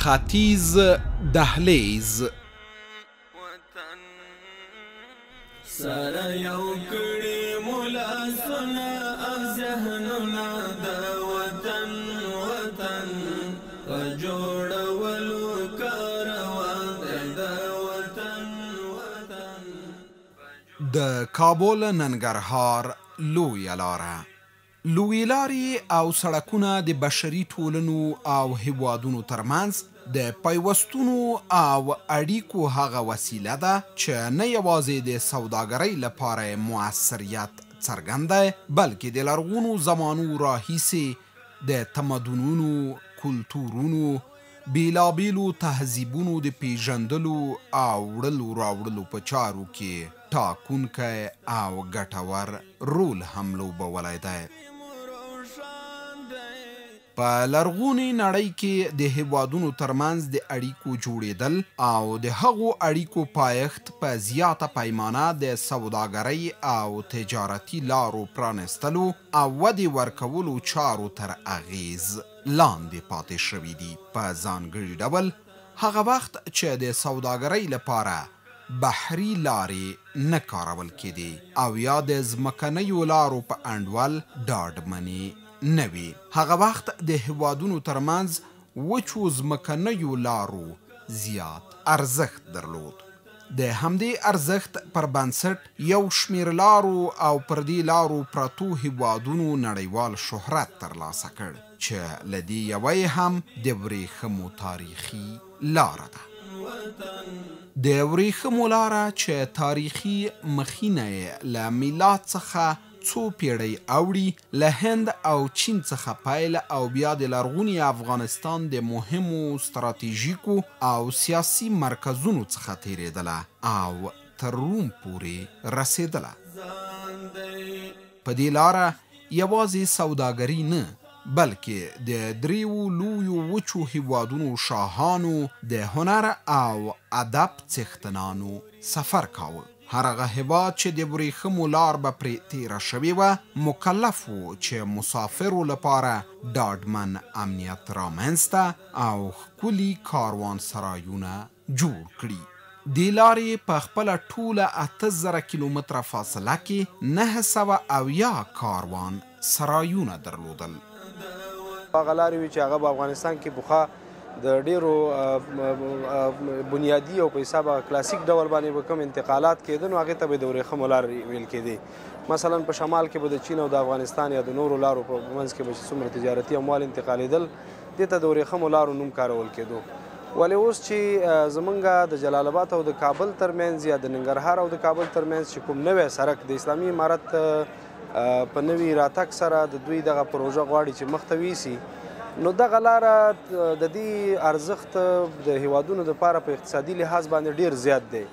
ختیز دهلیز. سره یو کړي ملاسونه او ذهنونه د وطن په جوړولو کاروان د وطن. د کابل ننګرهار لویه لاره. لویې لارې او سړکونه د بشري ټولنو او هیوادونو ترمنځ د پیوستونو او اړیکو هغه وسیله ده چې نه یوازې د سوداګرۍ لپاره موثریت څرګند دی بلکې د لرغونو زمانو راهیسې د تمدنونو، کلتورونو، بیلابیلو تهذیبونو د پیژندلو او وړلو راوړلو په چارو کې ټاکونکی او ګټور رول هم لوبولی دی. په لرغونې نړۍ کې د هیوادونو ترمنځ د اړیکو جوړېدل او د هغو اړیکو پایښت په زیاته پیمانه د سوداګرۍ او تجارتي لارو پرانستلو او ودې ورکولو چارو تر اغیز لاندې پاتې شوي دي. په ځانګړي ډول هغه وخت چې د سوداګرۍ لپاره بحري لارې نه کارول کېدې او یا د ځمکنیو لارو په انډول ډاډمنې نه وي. هغه وخت د هیوادونو ترمنځ وچو ځمکنیو لارو زیات ارزښت درلود. د همدې ارزښت پر بنسټ یو شمېر لارو او پر دې لارو پرتو هیوادونو نړیوال شهرت ترلاسه کړ چې له دې یوه هم د ورېښمو تاریخي لاره ده. د ورېښمو لاره چې تاریخي مخینه یې له میلاد څخه څو پیړۍ اوړي له هند او چین څخه پیل او بیا د لرغوني افغانستان د مهمو ستراتیژیکو او سیاسي مرکزونو څخه تیریدله او تر روم پورې رسیدله. په دې لاره یوازې سوداګري نه بلکې د دریو لویو وچو هیوادونو شاهانو د هنر او ادب څښتنانو سفر کاوه. هر هغه هیواد چې د ورېښمو لار به پرې تیره شوې وه مکلف و چې مسافرو لپاره ډاډمن امنیت رامنځته او ښکلي کاروانسرایونه جوړ کړي. دې لارې په خپله ټوله 8000 کیلومتره فاصله کې 970 کاروان سرایونه درلودل. هغه لارې وي چې هغه په افغانستان کې پخوا د ډیرو بنیادي او په حسابه کلاسیک ډول باندې به کوم انتقالات کېده نو هغې ته به د ورېښمو لار ویل کېدې. مثلا په شمال کې به د چین او د افغانستان یا د نورو لارو په منځ کې به چې څومره تجارتي اموال انتقالېدل دې ته د ورېښمو لارو نوم کارول کېدو. ولې اوس چې زمونږ د جلال آباد او د کابل ترمنځ یا د ننګرهار او د کابل ترمنځ چې کوم نوی سړک د اسلامي امارت په نوي راتګ سره د دوی دغه پروژه غواړي چې مخ ته ویسي نو دغه لاره د دې ارزښت د هیوادونو دپاره په اقتصادي لحاظ باندې ډیر زیات دی.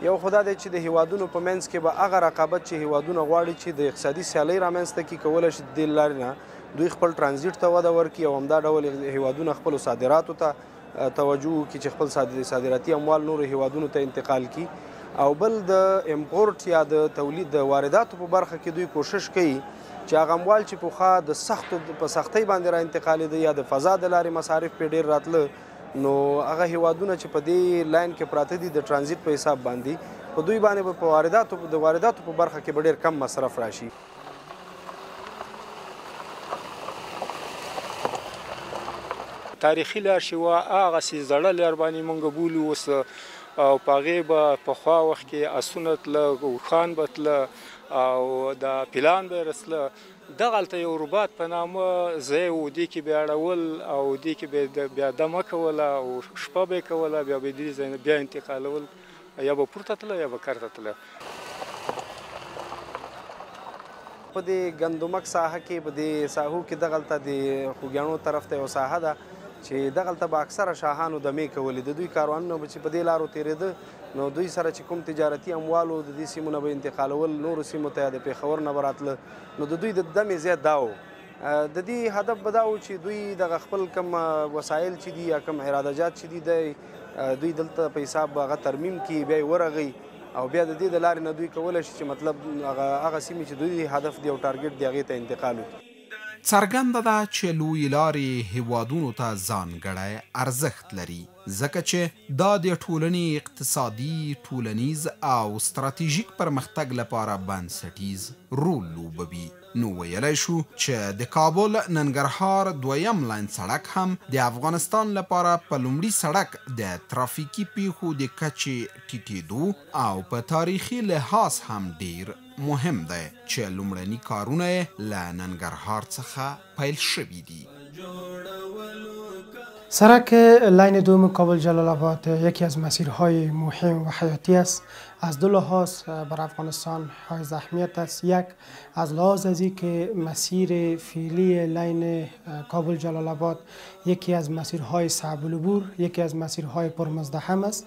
یو خو دا دی چې د هیوادونو په منځ کې به هغه رقابت چې هیوادونه غواړي چې د اقتصادي سیالۍ رامنځته کړي کولی شي د دې لارې نه دوی خپل ټرانزیټ ته وده ورکړي او همدا ډول هیوادونه خپلو صادراتو ته توجه وکړي چې خپل صادراتي اموال نورو هیوادونو ته انتقال کړي. او بل د امپورټ یا د تولید د وارداتو په برخه کې دوی کوشش کوي چې هغه اموال چې پخوا د سختو په سختۍ باندې را انتقالېده یا د فضا د لارې مصارف پرې ډېر راتله نو هغه هیوادونه چې په دې لاین کې پراته دي د ټرانزیټ په حساب باندې په دوی باندې به په وارداتو په برخه کې به ډېر کم مصرف راشي. تاریخي لار چې وه هغسې زړه لار باندې موږ بولو اوس او په هغې به پخوا وخت کې اسونه تله اوښان به تله او د پیلان به یې رسله. دغلته یو رباط په نامه ځای و دې کې به یې اړول او دې کې به بیا دمه کوله او شپه به یې کوله بیا به یې دې ځای نه بیا انتقالول یا به پورته تله یا به کرته تله. په دې ګندمک ساحه کې په دې ساحو کې دغلته د خوږیاڼو طرف ته یو ساحه ده چې دغلته به اکثره شاهانو دمې کولې. د دوی کاروانونه به چې په دې لارو تېرېده نو دوی سره چې کوم تجارتي اموالو د دې سیمو نه به انتقالول نورو سیمو ته یا د پېښور نه به راتله نو د دوی د دمې زیات دا و. د دې هدف به دا و چې دوی دغه خپل کم وسایل چې دي یا کم عراده جات چې دي دوی دلته په حساب هغه ترمیم کړي بیا یې ورغوي او بیا د دې د لارې نه دوی کولی شي چې مطلب هغه سیمې چې دوی هدف دی او ټارګټ دی هغې ته انتقال وکړي. څرګنده ده چې لویې لارې هیوادونو ته ځانګړی ارزښت لري ځکه چې دا د ټولنې اقتصادي، ټولنیز او ستراتیژیک پرمختګ لپاره بنسټیز رول لوبوي. نو ویلی شو چې د کابل ننګرهار دویم لاین سړک هم د افغانستان لپاره په لومړي سړک د ترافیکي پیښو د کچې ټیټېدو او په تاریخي لحاظ هم ډیر مهم دی چې لومړني کارونه یې له ننګرهار څخه پیل شوي دي. سرک لاین دوم کابل جلال آباد یکی از مسیرهای مهم و حیاتی است. از دو لحاظ بر افغانستان حائز اهمیت است. یک از لحاظ از این که مسیر فعلی لاین کابل جلال آباد یکی از مسیرهای صعب العبور، یکی از مسیرهای پرمزدحم است.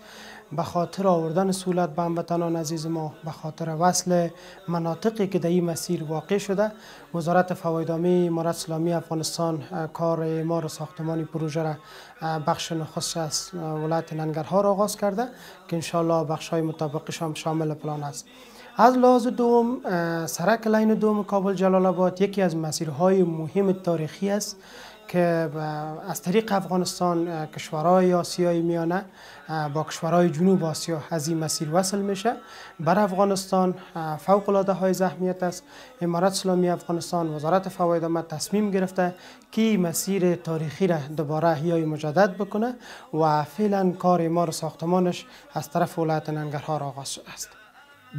به خاطر آوردن سهولت به هموطنان عزیز ما، به خاطر وصل مناطقی که در این مسیر واقع شده، وزارت فوایدامه امارت اسلامی افغانستان کار اعمار ساختمانی پروژه را بخش نخست از ولایت ننگرهار آغاز کرده که انشاءالله بخش‌های مطابقش هم شامل پلان است. از لحاظ دوم، سرک لاین دوم کابل جلال آباد یکی از مسیرهای مهم تاریخی است که از طریق افغانستان کشورهای آسیای میانه با کشورهای جنوب آسیا از این مسیر وصل میشه. بر افغانستان فوق العاده حائز اهمیت است. امارت اسلامی افغانستان، وزارت فوایدامه تصمیم گرفته که مسیر تاریخی را دوباره احیای مجدد بکنه و فعلا کار اعمار ساختمانش از طرف ولایت ننګرهار آغاز شده است.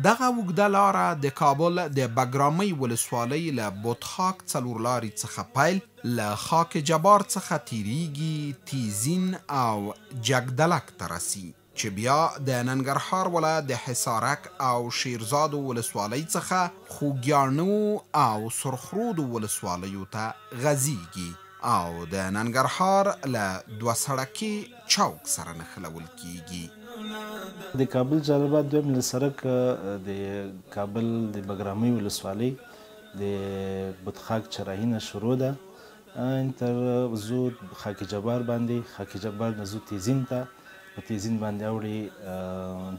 دغه اوږده لاره د کابل د بګرامۍ ولسوالۍ له بوتخاک څلورلارې څخه پیل له خاک جبار څخه تیریږي تیزین او جګدلک ته رسي چې بیا د ننګرهار ولایت د حصارک او شیرزاد ولسوالۍ څخه خوږیاڼو او سرخرود ولسوالیو ته غځیږي او د ننګرهار له دوه سړکي چوک سره نښلول کیږي. د کابل جلال آباد دویم سړک د کابل د بګرامۍ ولسوالۍ د بوتخاک چراهي نه شروع ده تر زو خاک جبار باندې، خاک جبار نه زو تیزین ته، په تیزین باندې اوړي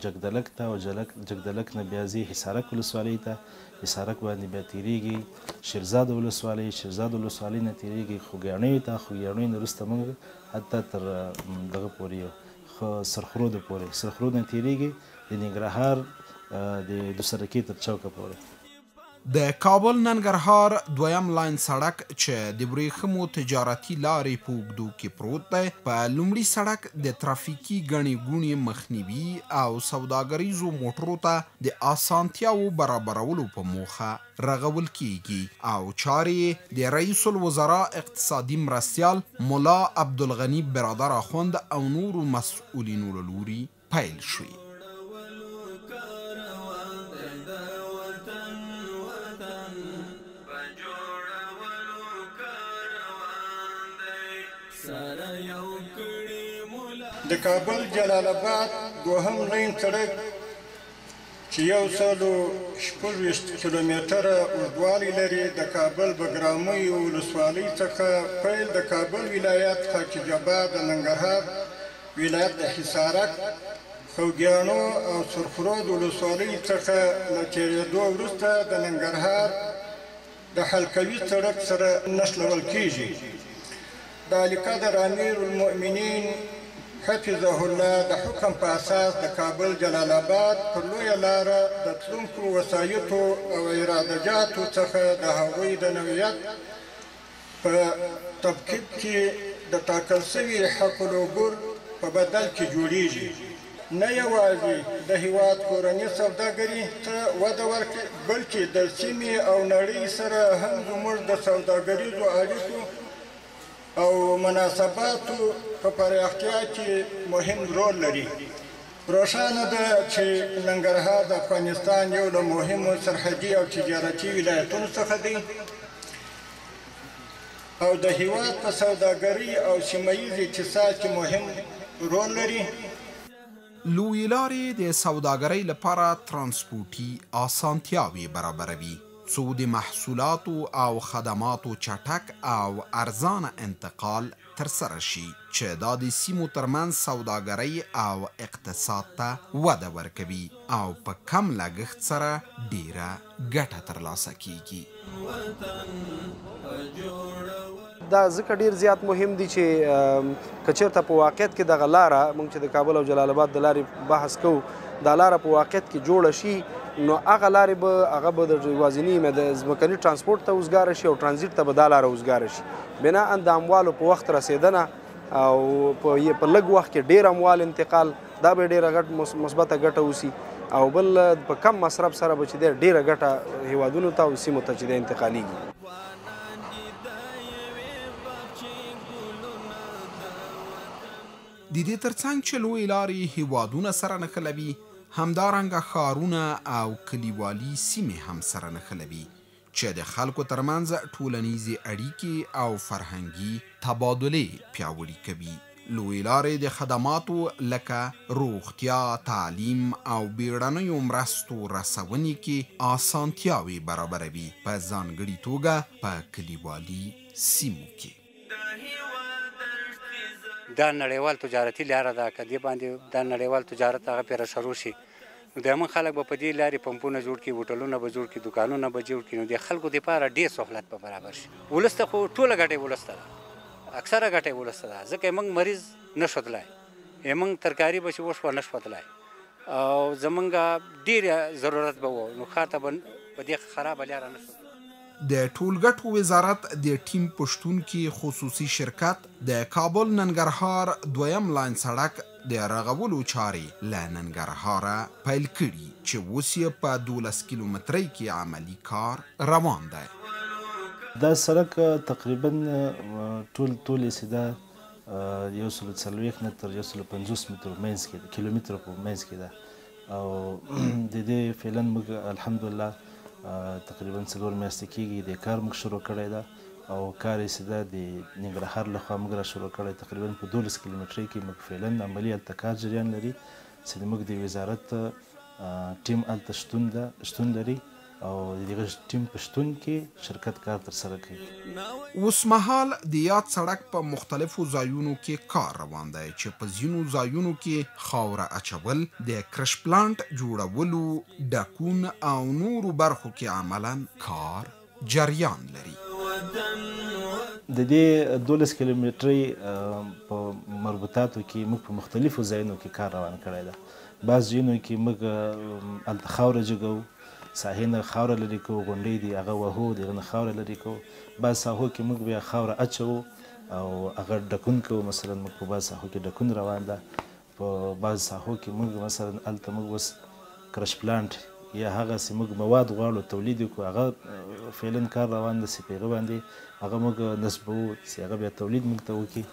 جګدلک ته او جګدلک نه بیا ځي حصارک ولسوالۍ ته، حصارک باندې بیا تیریږي شیرزاد ولسوالۍ، شیرزاد ولسوالۍ نه تیریږي خوږیاڼیو ته، خوږیاڼیو نه وروسته موږ حتی تر دغه پورې سرخرود پورې، سرخرود نه تیریږي د ننګرهار د دوسرکي تر چوکه پورې. د کابل ننګرهار دویم لاین سړک چې د ورېښمو تجارتي لارې په اوږدو کې پروت دی په لومړي سړک د ترافیکي ګڼې ګوڼې مخنیوي او سوداګریزو موټرو ته د اسانتیاوو برابرولو په موخه رغول کیږي او چارې د رئیس الوزراء اقتصادي مرستیال ملا عبدالغني برادر اخوند او نورو مسئولینو له لوري پیل شوي. د کابل جلال آباد دوهم لاین سړک چې 126 کیلومتره اوږدوالی لري د کابل بګرامۍ ولسوالۍ څخه پیل د کابل ولایت خاک جبار د ننګرهار ولایت د حصارک خوږیاڼو او سرخرود ولسوالۍ څخه له تېرېدو وروسته د ننګرهار د حلقوي سړک سره نښلول کیږي. د علیقدر امیر المؤمنین حفظه الله د حکم په اساس د کابل جلال آباد پر لویه لاره د تلونکو وسایطو او ارادهجاتو څخه د هغوی د نوعیت په تبکیب کې د ټاکل سوي حق العبور په بدل کې جوړیږي. نه یوازې د هیواد کورني سوداګري ته وده ورکړي بلکې د سیمې او نړۍ سره هم زموږ د سوداګریزو اړیکو او مناسباتو په پراختیا کې مهم رول لري. روښانه ده چې ننګرهار د افغانستان یو له مهمو سرحدي او تجارتي ولایتونو څخه دی او د هیواد په سوداګرۍ او سیمهییز اقتصاد کې مهم رول لري. لویې لارې د سوداګرۍ لپاره ترانسپورټي اسانتیاوې برابروي څو د محصولاتو او خدماتو چټک او ارزانه انتقال ترسره شي چې دا د سیمو ترمنځ سوداګرۍ او اقتصاد ته وده ورکوي او په کم لګښت سره ډیره ګټه ترلاسه کیږي. دا ځکه ډیر زیات مهم دي چې که چېرته په واقعیت کې دغه لاره موږ چې د کابل او جلال آباد د لارې بحث کوو دا لاره په واقعیت کې جوړه شي نو هغه لارې به د یوازیني د ځمکني ترانسپورټ ته اوزګاره شي او ترانزیټ ته به دا لاره اوزګاره شي بناء د اموالو په وخت رسېدنه او په لږ وخت کې ډیر اموال انتقال دا به ډیره مثبته ګټه وسي او بل په کم مصرف سره به چې ډیره ګټه هیوادونو ته او سیمو ته چې انتقالیږي. د دې ترڅنګ چې لویې لارې هیوادونه سره نښلوي همدارنګه ښارونه او کلیوالي سیمې هم سره نښلوي چې د خلکو ترمنځ ټولنیزې اړیکې او فرهنګي تبادلې پیاوړي کوي. لویې لارې د خدماتو لکه روغتیا، تعلیم او بیړنیو مرستو رسونې کې اسانتیاوې برابروي په ځانګړې توګه په کلیوالي سیمو کې. دا نړیوال تجارتي لاره ده که دې باندې دا نړیوال تجارت هغه پرې شروع شي نو د موږ خلک به په دې لارې پمپونه جوړ کړي، هوټلونه به جوړ کړي، دکانونه به جوړ کړي نو د خلکو دپاره ډېر سهولت به برابر شي. ولس ته خو ټوله ګټه ولس ته ده، اکثره ګټه ولس ته ده ځکه موږ مریض نه شو تللی، موږ ترکاري به چې وشوه نه شوه تللی او زمونږ ډېر ضرورت به و نو ښار ته به په دې خرابه لاره نه شو. د ټولګټو وزارت د ټیم پشتون کې خصوصي شرکت د کابل ننګرهار دویم لاین سړک د رغولو چارې له ننګرهاره پیل کړي چې اوس یې په 12 کیلومترۍ کې عملي کار روان دی. دا سړک تقریبا ټول سیده 140 نه تر 150 متر منځ کې ده، کیلومتر په منځ کې ده او د دې فعلا موږ الحمدلله تقریبا 4 میاشتې کېږي د کار موږ شروع کړی ده او کار یې سیده د ننګرهار لخوا موږ را شروع کړی تقریبا په 12 کیلومترۍ کې موږ فعلا عملي هلته کار جریان لري چې موږ د وزارت ټیم هلته شتون لري او د دغه ټیم په شتون کې شرکت کار ترسره کوي. اوس مهال د یاد سړک په مختلفو ځایونو کې کار روان دی چې په ځینو ځایونو کې خاوره اچول، د کرش پلانټ جوړولو، ډکون او نورو برخو کې عملا کار جریان لري. د دې 12 کیلومترۍ په مربوطاتو کې موږ په مختلفو ځایونو کې کار روان کړی ده. بعض ځایونو کې موږ هلته خاوره جګوو، ساحې نه خاوره لرې کوو، غونډۍ دي هغه وهو، دغه نه خاوره لرې کوو. بعض ساحو کې موږ بیا خاوره اچوو او هغه ډکون کوو. مثلا موږ په بعض ساحو کې ډکون روان ده، په بعض ساحو کې موږ مثلا هلته موږ اوس کرش پلانټ یا هغسې موږ مواد غواړو تولید وکړو، هغه فعلا کار روان ده چې په هغه باندې هغه موږ نصبوو چې هغه بیا تولید موږ ته وکړي.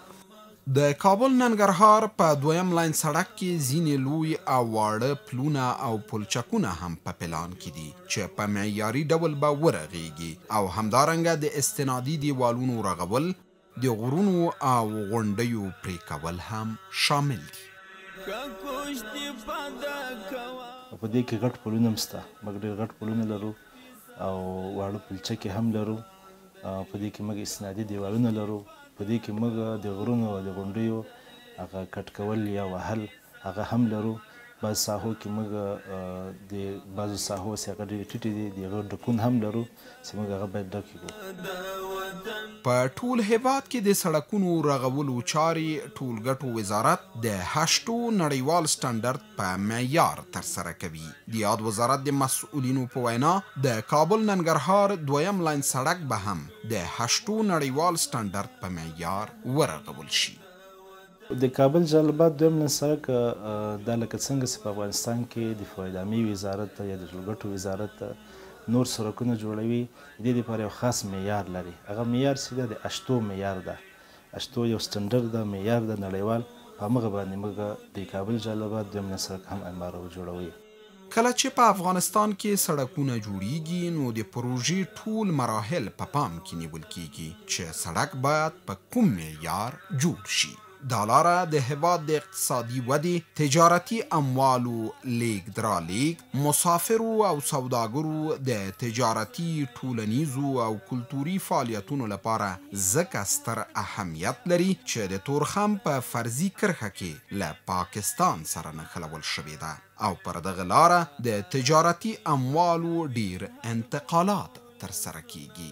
د کابل ننګرهار په دویم لاین سړک کې ځینې لوی او واړه پلونه او پلچکونه هم په پلان کې دي چې په معیاري ډول به ورغېږي او همدارنګه د استنادي دیوالونو رغول، د غرونو او غونډیو پرې کول هم شامل دي. په دې کې غټ پلونه هم شته، موږ ډېر غټ پلونه لرو او واړه پلچکې هم لرو. په دې کې موږ استنادي دیوالونه لرو. په دې کې موږ د غرونو او د غونډیو هغه کټ کول یا وهل هغه هم لرو. بعض ساحو کې موږ د بعضو ساحو چې هغه ډېرې ټیټې دي د هغه ډکون هم لرو چې موږ هغه باید ډک کړو. په ټول هیواد کې د سړکونو رغولو چارې ټولګټو وزارت د 8 نړیوال سټنډرد په معیار ترسره کوي. د یاد وزارت د مسؤلینو په وینا د کابل ننګرهار دویم لاین سړک به هم د 8 نړیوال سټنډرد په معیار ورغول شي. د کابل جلال آباد دویم لاین سړک دا لکه څنګه چې په افغانستان کې د فواید عامې وزارت یا د ټولګټو وزارت نور سړکونه جوړوي، د دې لپاره یو خاص معیار لري. هغه معیار چې د 8 معیار ده، 8 یو سټنډرد ده، معیار ده نړیوال. په همغه باندې موږ د کابل جلال آباد دویم لاین سړک هم اماره جوړوي. کله چې په افغانستان کې سړکونه جوړیږي نو د پروژې ټول مراحل په پام کې نیول کیږي چې سړک باید په کوم معیار جوړ شي. دا لاره د هیواد د اقتصادي ودې، تجارتي اموالو لیږد رالیږد، مسافرو او سوداګرو د تجارتي، ټولنیزو او کلتوري فعالیتونو لپاره ځکه ستر اهمیت لري چې د تورخم په فرضي کرښه کې له پاکستان سره نښلول شوې ده او پر دغه لاره د تجارتي اموالو ډیر انتقالات ترسره کیږي.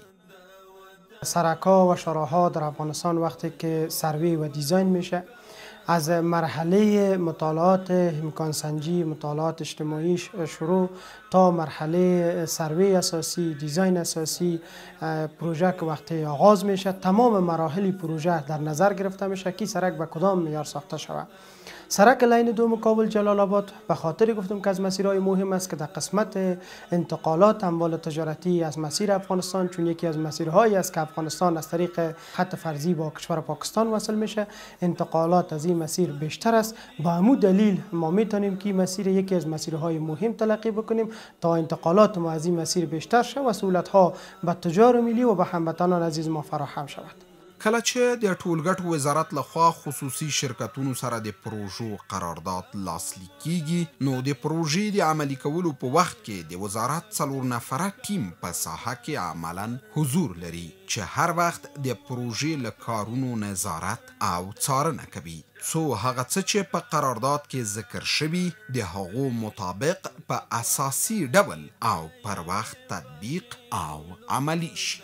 سرک‌ها و شاراها در افغانستان وقتی که سروی و دیزاین میشه از مرحله مطالعات امکانسنجی، مطالعات اجتماعی شروع تا مرحله سروی اساسی، دیزاین اساسی، پروژه که وقتی آغاز میشه تمام مراحل پروژه در نظر گرفته میشه که سرک به کدام معیار ساخته شود. سرک لین دوم کابل جلال آباد به خاطر گفتم که از مسیرهای مهم است که در قسمت انتقالات اموال تجارتی از مسیر افغانستان، چون یکی از مسیرهایی است که افغانستان از طریق خط فرضی با کشور پاکستان وصل میشه، انتقالات از این مسیر بیشتر است. با همون دلیل ما میتونیم که مسیر یکی از مسیرهای مهم تلقی بکنیم تا انتقالات ما از این مسیر بیشتر شود و سهولت‌ها به تجار ملی و به هموطنان عزیز ما فراهم شود. کله چې د ټولګټو وزارت لخوا خصوصي شرکتونو سره د پروژو قرارداد لاسلیک کیږي، نو د پروژې د عملي کولو په وخت کې د وزارت 4 نفره ټیم په ساحه کې عملاً حضور لري چې هر وخت د پروژې له کارونو نظارت او څارنه کوي، څو هغه څه چې په قرارداد کې ذکر شوي د هغو مطابق په اساسي ډول او پر وخت تطبیق او عملی شي.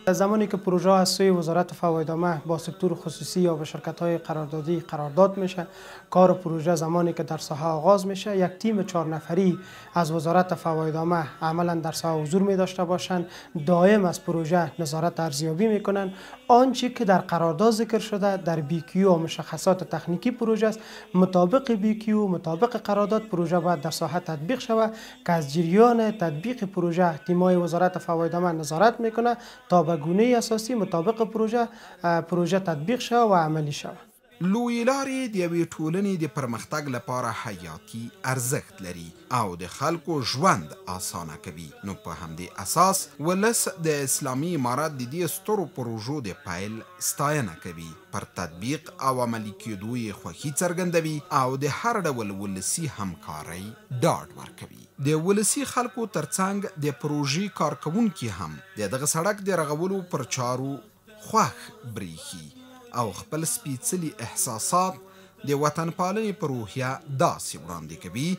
زمانی که پروژه از سوی وزارت فوایدامه با سکتور خصوصی یا با شرکت‌های قراردادی قرارداد میشه، کار پروژه زمانی که در ساحه آغاز میشه یک تیم 4 نفری از وزارت فوایدامه عملا در ساحه حضور می داشته باشند، دائم از پروژه نظارت ارزیابی میکنن. آنچه که در قرارداد ذکر شده در بیکیو و مشخصات تکنیکی پروژه است، مطابق بیکیو، مطابق قرارداد پروژه باید در ساحه تطبیق شود که از جریان تطبیق پروژه تیم‌های وزارت فوایدامه نظارت میکنه تا به گونه اساسی مطابق پروژه تطبیق شود و عملی شود. لوی لارې د یوې ټولنې د پرمختګ لپاره حیاتي ارزښت لري او د خلکو ژوند اسانه کوي، نو په همدې اساس ولس د اسلامي امارت د دې سترو پروژو د پیل ستاینه کوي، پر تطبیق او عملي کېدو یې خوښي څرګندوي او د هر ډول ولسي همکارۍ ډاډ ورکوي. د ولسي خلکو ترڅنګ د پروژې کارکوونکي هم د دغه سړک د رغولو پر چارو خوښ بریښي او خپل سپیڅلي احساسات د وطن پالنې په روحیه داسې وړاندې کوي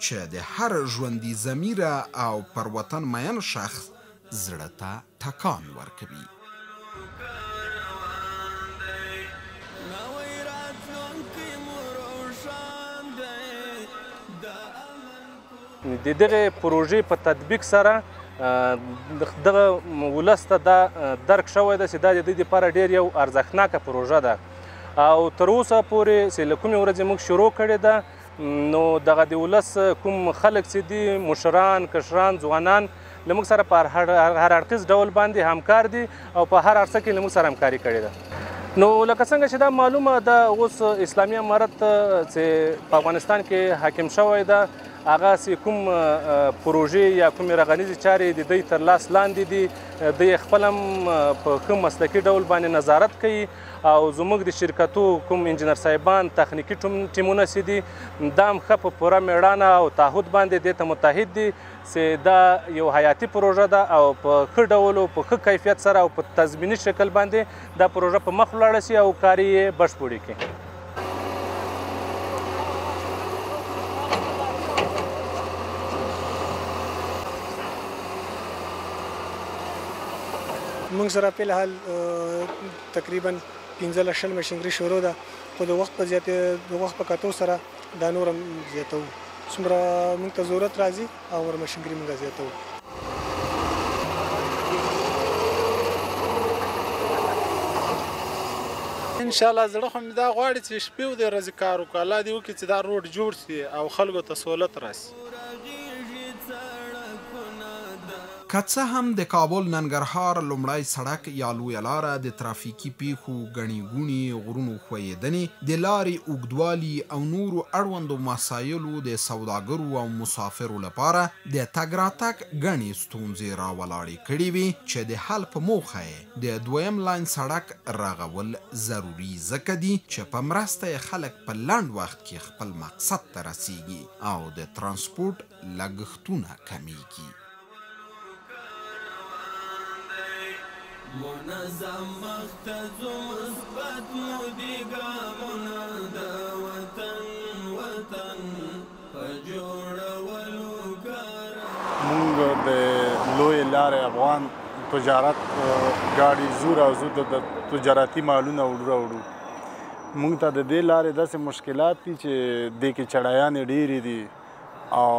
چې د هر ژوندي ضمیره او پر وطن مین شخص زړه ته ټکان ورکوي. د دغه پروژې په تطبیق سره دغه ولس ته دا درک شوی ده چې دا د دوی دپاره ډېر یو ارزښتناکه پروژه ده او تر اوسه پورې چې له کومې ورځې موږ شروع کړې ده، نو دغه د ولس کوم خلک چې دي، مشران، کشران، ځوانان له موږ سره په هر اړخیز ډول باندې همکار دي او په هر عرصه کې له موږ سره همکاري کړې ده. نو لکه څنګه چې دا معلومه ده، اوس اسلامي امارت چې په افغانستان کې حاکم شوی ده، هغه چې کوم پروژې یا کومې رغنیزې چارې د دوی تر لاس لاندې دي، دوی خپل هم په ښه مسلکي ډول باندې نظارت کوي او زموږ د شرکتو کوم انجینر صاحبان، تخنیکي ټیمونه چې دي، دا هم ښه په پوره مېړانه او تعهد باندې دې ته متحد دي چې دا یو حیاتي پروژه ده او په ښه ډول او په ښه کیفیت سره او په تضمیني شکل باندې دا پروژه په مخ ولاړه شي او کار یې بشپړ کړي. موږ سره په الحال تقریبا 15 ماشینګري شروع ده، خو د وخت په کتو سره دا نور هم زیاتو، څومره موږ ته ضرورت راځي او ماشینګري موږ زیاتو. ان شاء الله زړه خو مې دا غواړي چې شپې و د ورځې کار وکړو، الله دې وکړي چې دا روډ جوړ شي او خلکو ته سهولت راسي. که څه هم د کابل ننګرهار لومړی سړک یا لویه لاره د ترافیکي پیښو ګڼې ګوڼې غرونو ښویېدنې د لارې اوږدوالي او نورو اړوندو مسایلو د سوداګرو او مسافرو لپاره د تګ راتګ ګڼې ستونزې راولاړې کړې وي چې د حل په موخه یې د دویم لاین سړک رغول ضروري ځکه دي چې په مرسته یې خلک په لنډ وخت کې خپل مقصد ته رسیږي او د ترانسپورټ لګښتونه کمیږي. منظم مختز و مثبت مودی گامونه د وطن په جوړولو کار موږ د لویې لارې افغان تجارت ګاډي زور او زور د تجارتي مالونه وړو. موږ ته د دې لارې داسې مشکلات دي چې دې کې چړایانې ډېرې دي او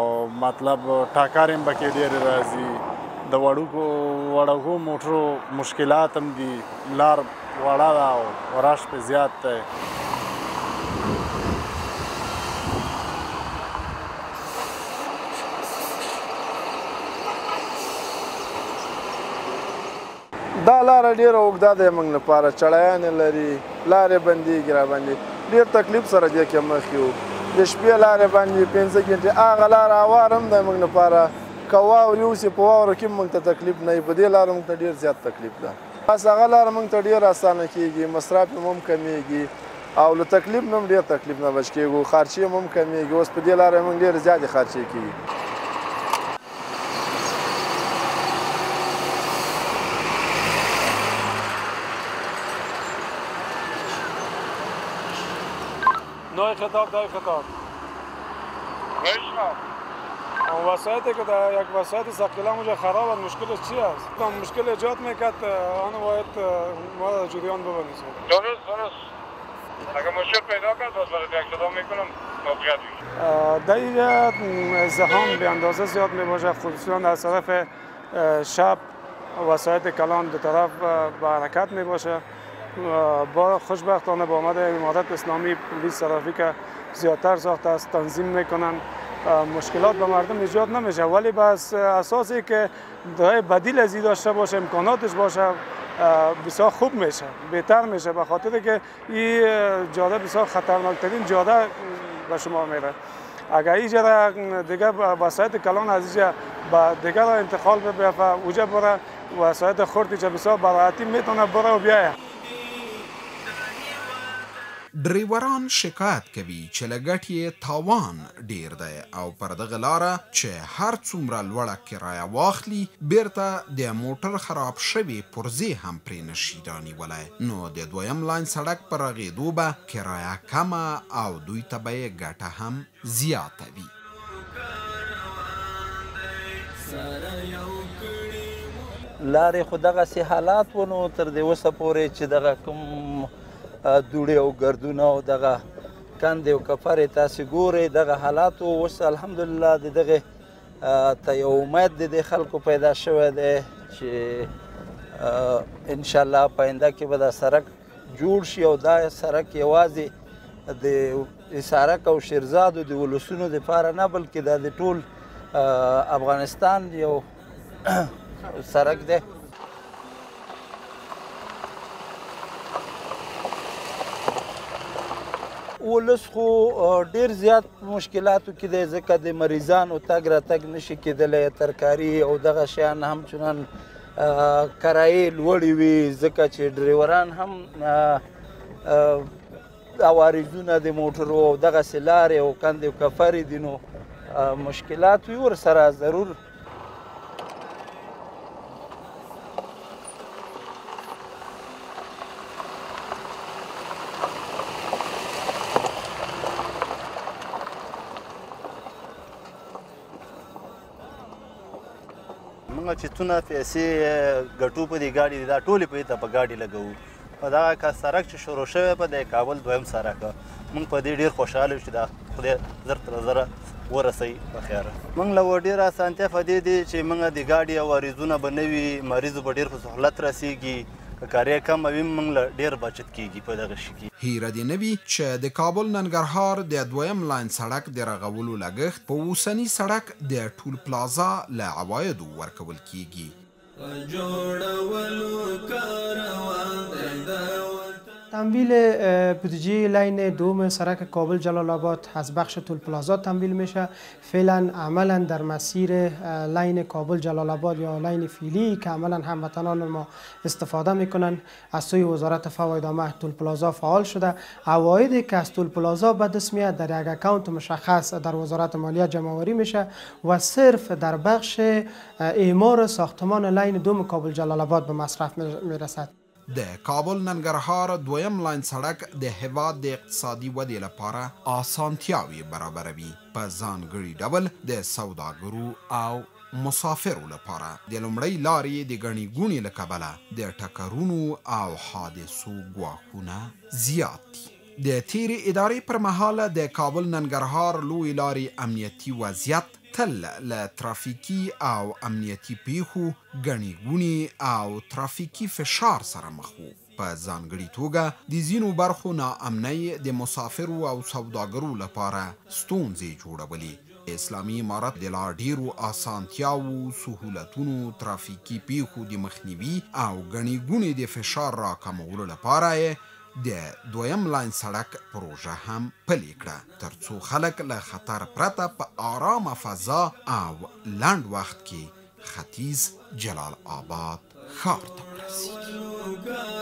مطلب ټاکار هم پکې ډېرې راځي. د وړوکو موټرو مشکلات هم دي. لار وړه ده او رش پې زیات دی. دا لاره ډېره اوږده دی موږ لپاره، چړیانې لري، لارې بندېږي راباندې، ډېر تکلیف سره دې کې مخ یو. د شپې لارې باندې 5 ګنټې هغه لاره هوار هم دی موږ لپاره. که واورې وسي په واوره کې موږ ته تکلیف نه وي، په دې لاره موږ ته ډېر زیات تکلیف ده. بس هغه لاره موږ ته ډېر اسانه کېږي، مصرف یې هم کمیږي او له تکلیف نه هم ډېر تکلیف نه بچ کېږو، خرچې هم کمیږي. اوس په دې لاره موږ ډېرې زیاتې خرچې کېږي. نوع خطاب دای خطاب وسایتی که در یک وسایت ثقیله اونجا خراب است، مشکلش چی است؟ مشکل ایجاد میکرد، آن باید ما در جریان ببینیم. درست. اگر مشکل پیدا کرد باز برای یک صدا میکنم موقعیت میشه. در اینجا زحام به اندازه زیاد میباشه، خصوصا از طرف شب وسایت کلان دو طرف به حرکت میباشه. با خوشبختانه با آمد امارت اسلامی پلیس ترافیک زیادتر ساخته است، تنظیم میکنن، مشکلات به مردم ایجاد نمیشه. ولی بس اساسی که راه بدیل از این داشته باشه، امکاناتش باشه، بسیار خوب میشه، بهتر میشه، به خاطر که این جاده بسیار خطرناکترین جاده به شما میره. اگر اینجا دیگه وسایت کلان از اینجا به دیگه را انتقال ببینه، اونجا بره وسایت خردی که بسیار براحتی میتونه بره و بیایه. ډریوران شکایت کوي چې له ګټې تاوان ډیر دی او پر دغه لاره چې هر څومره لوړه کرایه واخلي بیرته د موټر خراب شوي پرزې هم پرې نشي رانیولی. نو د دویم لاین سړک په رغېدو به کرایه کمه او دوی ته به یې ګټه هم زیاته وي. لارې خو دغسې حالات و نو تر دې اوسه پورې چې دغه کوم دوړې او ګردونه او دغه کندې او کفرې تاسې ګورئ، دغه حالاتو اوس الحمدلله د دغې ته یو امید د دې خلکو پیدا شوی دی چې انشاءالله په آینده کې به دا سړک جوړ شي او دا سړک یوازې د حصارک او شیرزادو د ولسونو دپاره نه بلکې دا د ټول افغانستان یو سړک دی. ولس خو ډېر زیات مشکلاتو کې دی ځکه د مریضانو تګ راتګ نشي کېدلی، ترکاري او دغه شیان همچنان کرایې لوړې وي ځکه چې ډریوران هم عوارضونه د موټرو او دغسې لارې او کندې او کفرې دي نو مشکلات وي ورسره ضرور. موږ چې څونه پیسې ګټو په دې ګاډي دا ټولې پیسې ته په ګاډي لګوو. په دغه سړک چې شروع شوی په د کابل دویم سړک موږ په دې ډېر خوشحاله یو چې دا خدای زر تر زره ورسوي په خیره. موږ له ډېره اسانتیا په دې دی چې موږ د ګاډي عوارضونه به نه وي، مریضو به ډېر په سهولت رسېږي که کاري کم وي موږ له ډېر بچت کېږي په دغه شي کې. هیره دې نه وي چې د کابل ننګرهار د دویم لاین سړک د رغولو لګښت په اوسني سړک د ټول پلازا له عوایدو ورکول کېږي. تمویل بودجه لاین دوم سرک کابل جلال آباد از بخش طول پلازا تمویل میشه. فعلا عملا در مسیر لاین کابل جلال آباد یا لاین فیلی که عملا هموطنان ما استفاده میکنن از سوی وزارت فواید عامه طول پلازا فعال شده. عوایدی که از طول پلازا به دست میاد در یک اکانت مشخص در وزارت مالیه جمع آوری میشه و صرف در بخش اعمار ساختمان لاین دوم کابل جلال آباد به مصرف میرسد. د کابل ننګرهار دویم لاین سړک د هیواد د اقتصادي ودې لپاره اسانتیاوې برابروي په ځانګړي ډول د سوداګرو او مسافرو لپاره. د لومړۍ لارې د ګڼې ګوڼې له کبله د ټکرونو او حادثو ګواښونه زیات دي. د تیرې ادارې پر مهال د کابل ننګرهار لوی لارې امنیتي وضعیت تل له ترافیکي او امنیتي پیښو، ګڼې ګوڼې او ترافیکي فشار سره مخ وو. په ځانګړې توګه د ځینو برخو ناامنۍ د مسافرو او سوداګرو لپاره ستونزې جوړولې. اسلامي امارت د لا ډیرو اسانتیاوو، سهولتونو، ترافیکي پیښو د مخنیوي او ګڼې ګوڼې د فشار راکمولو لپاره د دویم لاین سړک پروژه هم پلې کړه ترڅو خلک له خطر پرته په آرامه فضا او لنډ وخت کې ختیځ جلال آباد ښار ته ورسیږي.